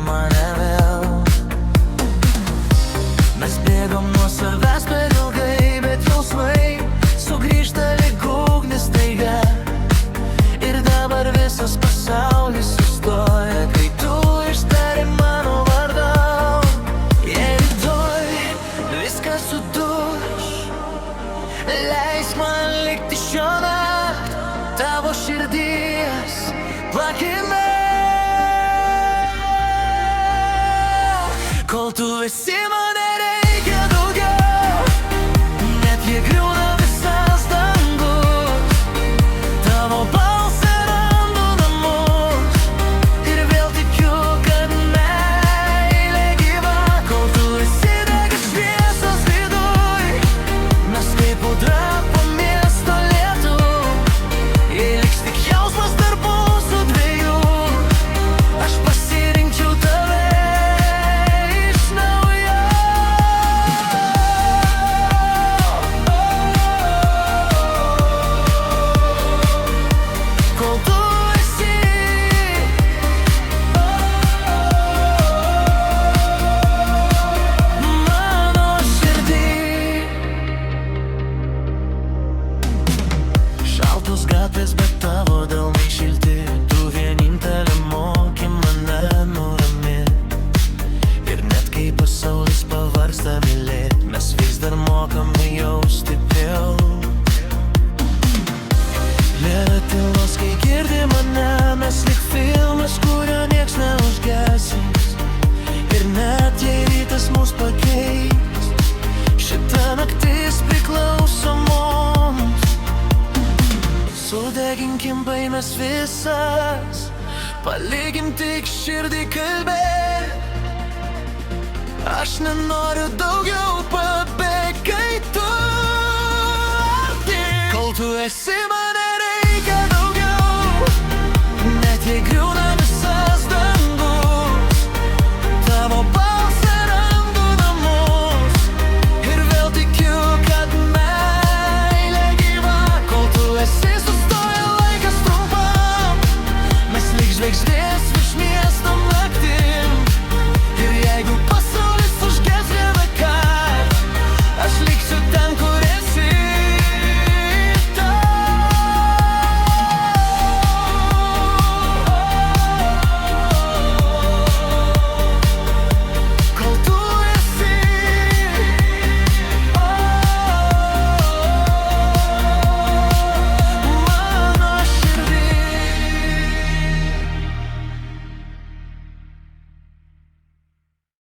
mane vėl. Mes bėgom nuo savęs per ilgai, bet jausmai sugrįžta lyg ugnis staiga. Ir dabar visas pasaulis sustoja, kai tu ištari mano vardą. Jei rytoj viskas suduš, leisk man likti šiąnakt tavo širdies plakime. Kol tu esi, man nereikia daugiau, net jei griūna visas dangus. Tavo balsą randu namus ir vėl tikiu, kad meilė gyva. Kol tu esi, dega šviesos viduj, mes kaip audra po miesto lietų. Jei liks tik jausmas tarp mūsų dviejų, aš pasirinkčiau tave iš naujo. Kol tu esi mano širdį. Šaltos gatvės, bet tavo delnai šilti. Tu vienintelė moki mane nuramint. Ir net kai pasaulis pavargsta mylėt, mes vis dar mokame jausti vėl. Nėra tylos, kai girdi mane, mes lyg filmas, kurio nieks neužgesins. Ir net jei rytas mus pakeis, šita naktis priklauso mums. Sudeginkim baimes visas, palikim tik širdį kalbėt. Aš nenoriu daugiau pabėgt, kai tu arti. Kol tu esi man